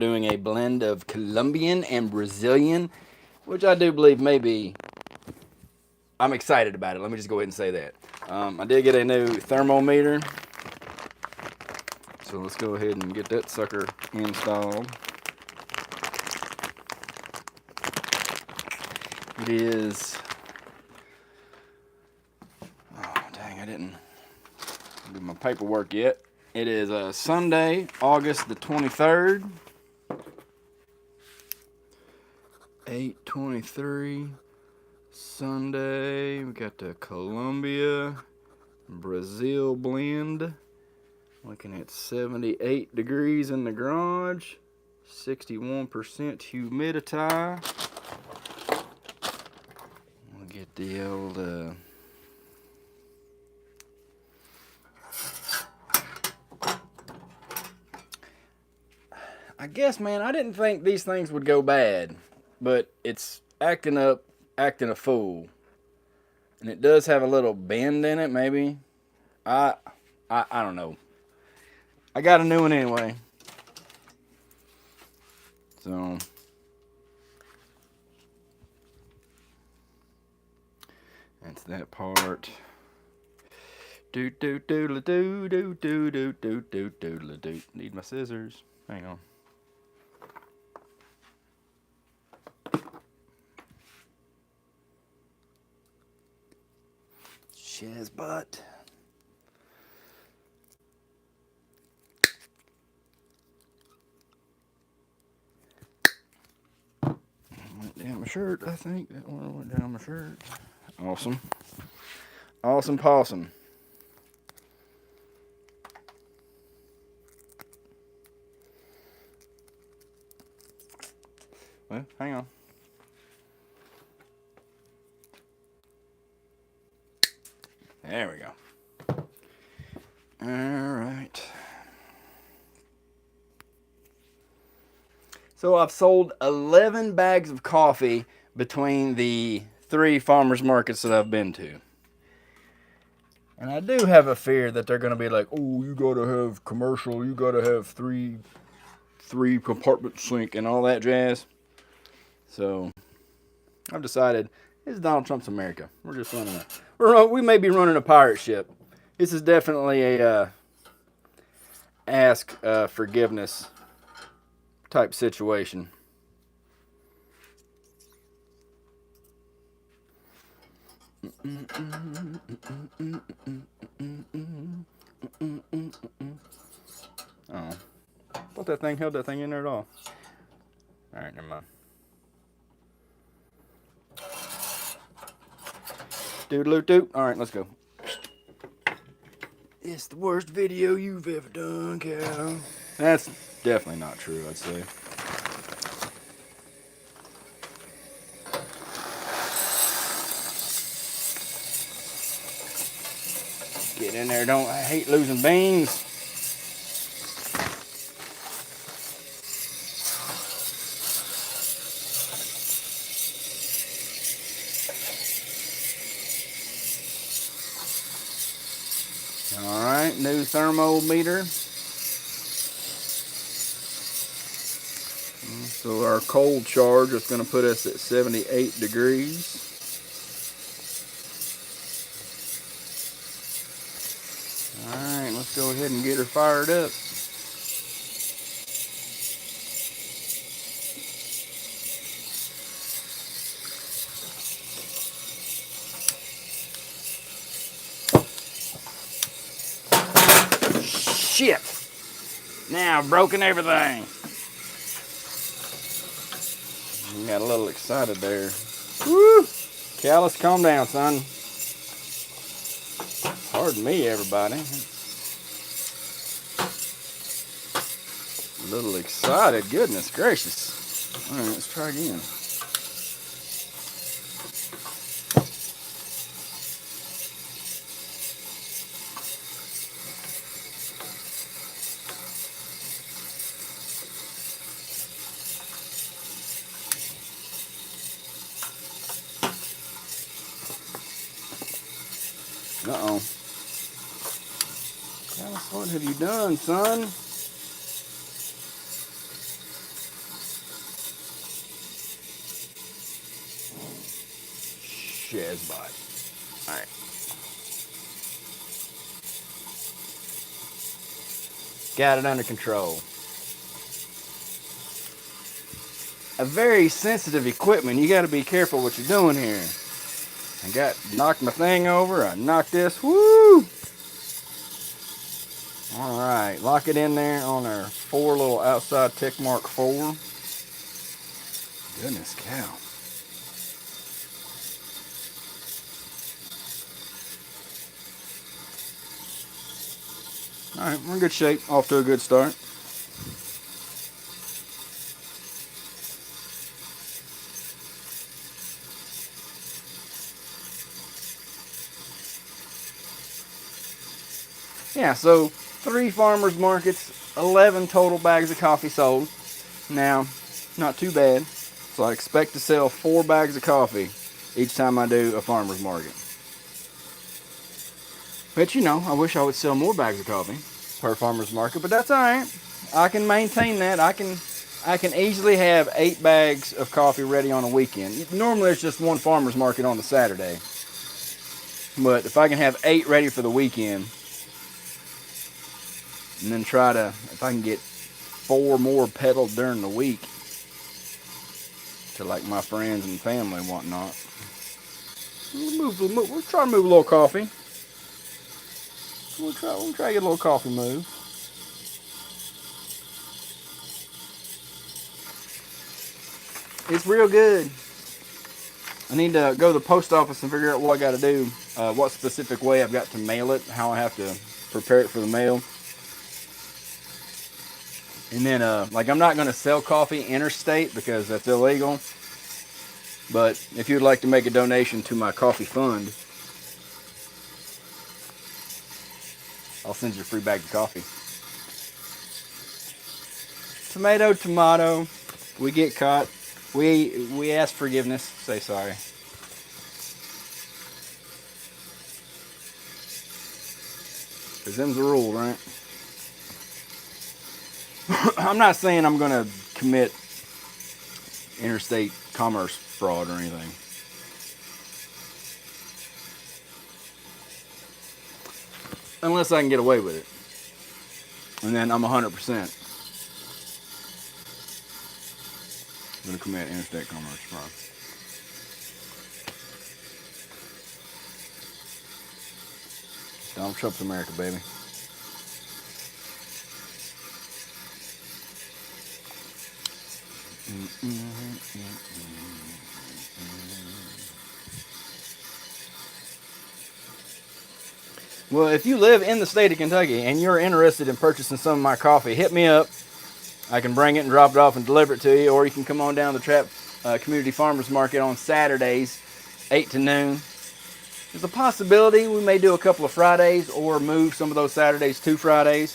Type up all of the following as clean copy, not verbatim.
doing a blend of Colombian and Brazilian, which I do believe maybe I'm excited about it. Let me just go ahead and say that. I did get a new thermometer, so let's go ahead and get that sucker installed. It is, oh dang, I didn't do my paperwork yet. It is Sunday, August the 23rd. 8:23 Sunday. We got the Colombia Brazil blend. Looking at 78 degrees in the garage. 61% humidity. We'll get the old I guess, man, I didn't think these things would go bad, but it's acting up, acting a fool. And it does have a little bend in it, maybe. I don't know. I got a new one anyway. So that's that part. Do do doodle do do do do do do doodle do. Need my scissors. Hang on. Shiz butt. Went down my shirt, I think. That one went down my shirt. Awesome. Awesome possum. Well, hang on. There we go. All right. So I've sold 11 bags of coffee between the 3 farmers markets that I've been to. And I do have a fear that they're going to be like, oh, you got to have commercial, you got to have three compartment sink and all that jazz. So I've decided this is Donald Trump's America. We're just running we may be running a pirate ship. This is definitely a ask forgiveness type situation. Oh, thought that thing held that thing in there at all. All right, never mind. Doodaloo doot. All right, let's go. It's the worst video you've ever done, Cal. That's definitely not true, I'd say. Get in there, don't I hate losing beans. Alright, new thermometer. So our cold charge is going to put us at 78 degrees. Alright, let's go ahead and get her fired up. Shit! Now I've broken everything. Got a little excited there. Woo! Callis, calm down, son. Pardon me, everybody. A little excited. Goodness gracious. Alright, let's try again. Uh-oh. Callis, what have you done, son? Shazbot. All right. Got it under control. A very sensitive equipment. You got to be careful what you're doing here. I knocked my thing over. I knocked this. Woo! All right, lock it in there on our 4 little outside tick mark 4. Goodness cow. All right, we're in good shape. Off to a good start. Yeah, so 3 farmers markets, 11 total bags of coffee sold. Now, not too bad. So I expect to sell 4 bags of coffee each time I do a farmer's market. But you know, I wish I would sell more bags of coffee per farmer's market, but that's all right. I can maintain that. I can easily have 8 bags of coffee ready on a weekend. Normally it's just one farmer's market on the Saturday. But if I can have 8 ready for the weekend, and then if I can get 4 more peddled during the week to like my friends and family and whatnot. We'll try to move a little coffee. We'll try to get a little coffee move. It's real good. I need to go to the post office and figure out what I got to do, what specific way I've got to mail it, how I have to prepare it for the mail. And then, I'm not going to sell coffee interstate because that's illegal. But if you'd like to make a donation to my coffee fund, I'll send you a free bag of coffee. Tomato, tomato. We get caught. We ask forgiveness. Say sorry. Because them's the rule, right? I'm not saying I'm going to commit interstate commerce fraud or anything. Unless I can get away with it. And then I'm 100% going to commit interstate commerce fraud. Donald Trump's America, baby. Well, if you live in the state of Kentucky and you're interested in purchasing some of my coffee, hit me up. I can bring it and drop it off and deliver it to you, or you can come on down to the Trap Community Farmers Market on Saturdays, 8 to noon. There's a possibility we may do a couple of Fridays or move some of those Saturdays to Fridays,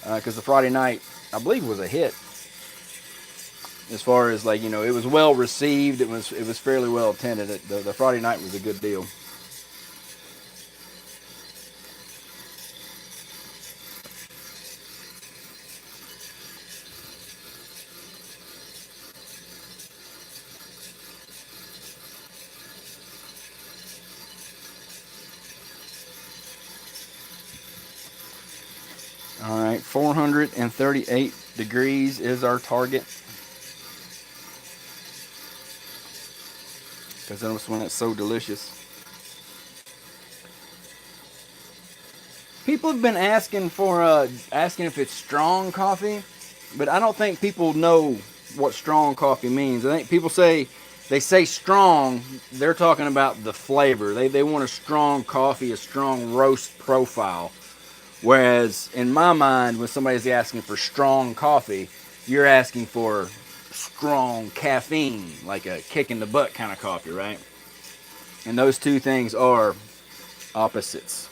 because the Friday night, I believe, was a hit. As far as it was well received. It was fairly well attended. The Friday night was a good deal. All right, 438 degrees is our target. Because that's when it's so delicious. People have been asking if it's strong coffee, but I don't think people know what strong coffee means. I think people say strong, they're talking about the flavor. They want a strong coffee, a strong roast profile. Whereas in my mind, when somebody's asking for strong coffee, you're asking for strong caffeine, like a kick in the butt kind of coffee, right? And those two things are opposites.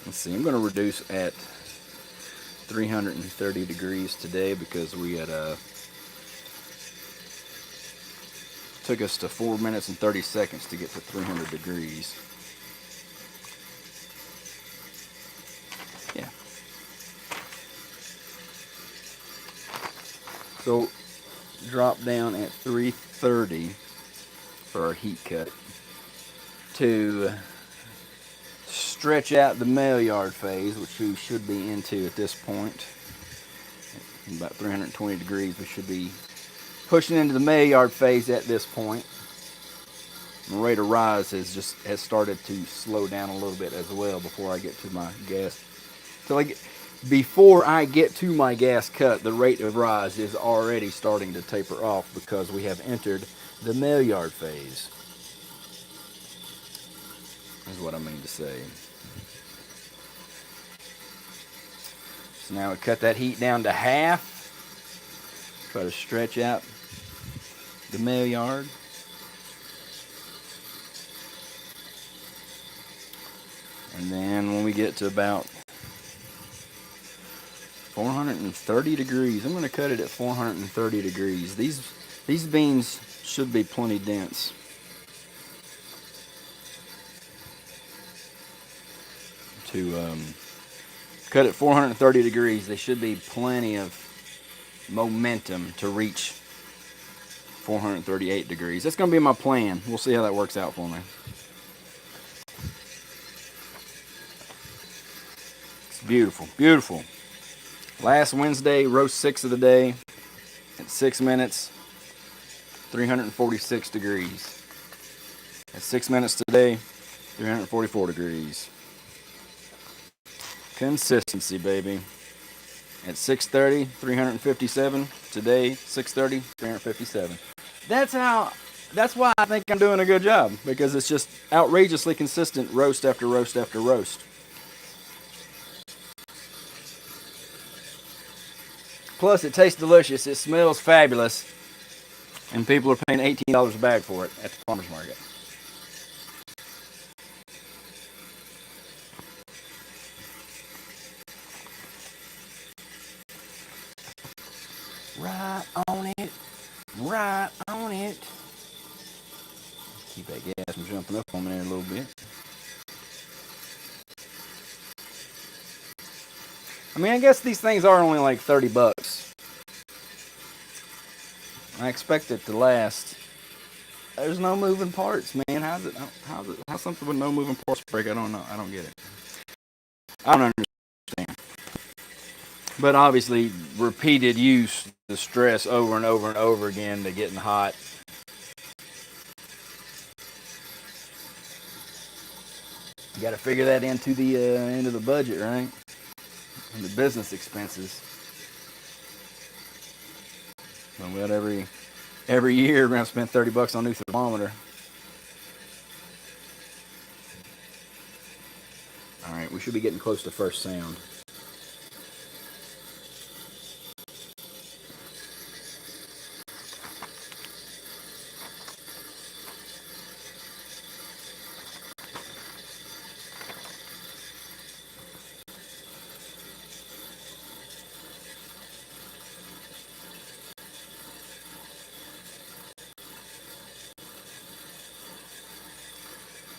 Let's see, I'm going to reduce at 330 degrees today because we had took us to 4 minutes and 30 seconds to get to 300 degrees. Yeah. So drop down at 330. for our heat cut to stretch out the Maillard phase, which we should be into at this point. In about 320 degrees, we should be pushing into the Maillard phase at this point. The rate of rise has started to slow down a little bit as well before I get to my gas. Before I get to my gas cut, the rate of rise is already starting to taper off because we have entered the Maillard phase, is what I mean to say. So now we cut that heat down to half. Try to stretch out the Maillard. And then when we get to about 430 degrees, I'm going to cut it at 430 degrees. These beans should be plenty dense. To cut at 430 degrees, they should be plenty of momentum to reach 438 degrees. That's going to be my plan. We'll see how that works out for me. It's beautiful, beautiful. Last Wednesday, roast 6 of the day at 6 minutes, 346 degrees. At 6 minutes today, 344 degrees. Consistency, baby. At 6:30, 357. Today, 6:30, 357. That's why I think I'm doing a good job, because it's just outrageously consistent roast after roast after roast. Plus, it tastes delicious, it smells fabulous, and people are paying $18 a bag for it at the farmer's market. Right on it, right on it. Keep that gas from jumping up on me there a little bit. I mean, I guess these things are only like 30 bucks. I expect it to last. There's no moving parts, man. How's something with no moving parts break? I don't know. I don't get it. I don't understand. But obviously, repeated use, the stress over and over and over again to getting hot. You got to figure that into the budget, right? And the business expenses. So we had every year we're gonna spend 30 bucks on a new thermometer. All right, we should be getting close to first sound.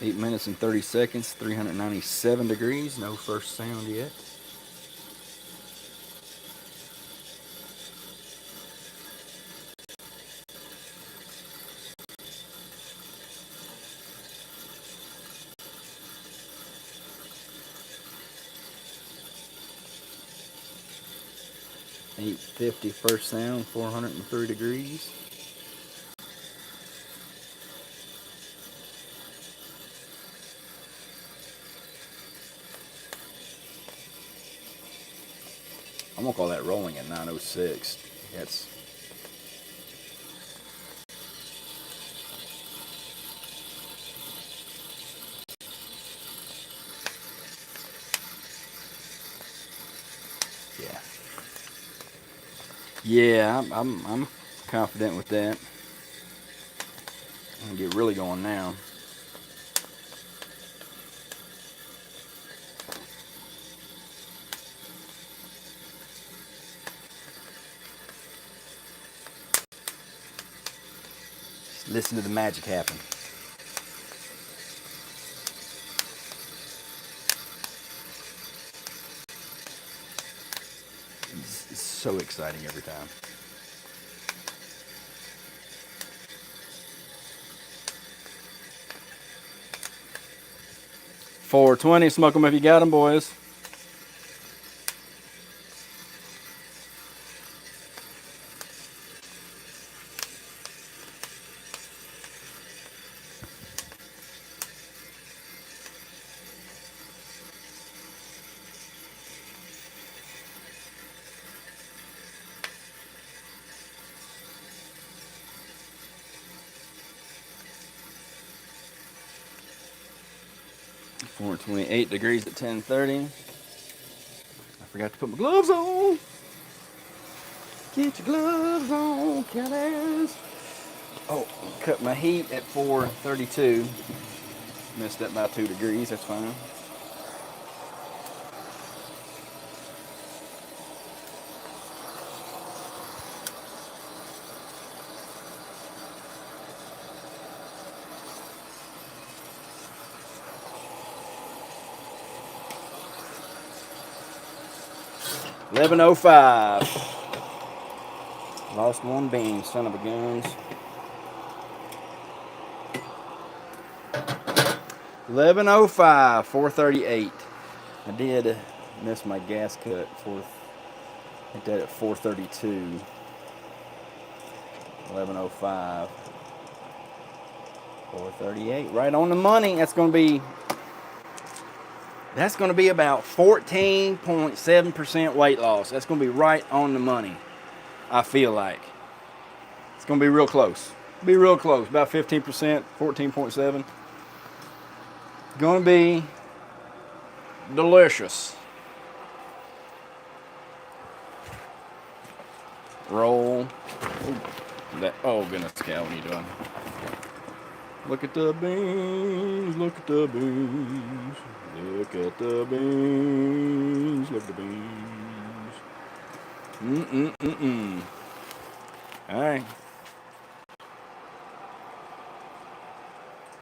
Eight minutes and 30 seconds, 397 degrees, no first sound yet. $8.50 first sound, 403 degrees. I'm gonna call that rolling at 906. That's yeah. I'm confident with that. I'm gonna get really going now. Just listen to the magic happen. It's so exciting every time. 420. Smoke them if you got them, boys. Four 28 degrees at 10:30. I forgot to put my gloves on. Get your gloves on, Callis. Oh, cut my heat at 432. Missed that by 2 degrees. That's fine. $11.05. Lost one bean, son of a guns. $11.05, 438. I did miss my gas cut. I did at 432. 11.05. 438. Right on the money. That's going to be about 14.7% weight loss. That's going to be right on the money, I feel like. It's going to be real close. Be real close. About 15%, 14.7. Going to be delicious. Roll. Oh, goodness, Cal, what are you doing? Look at the beans. Look at the beans. Look at the beans. Look at the beans. All right.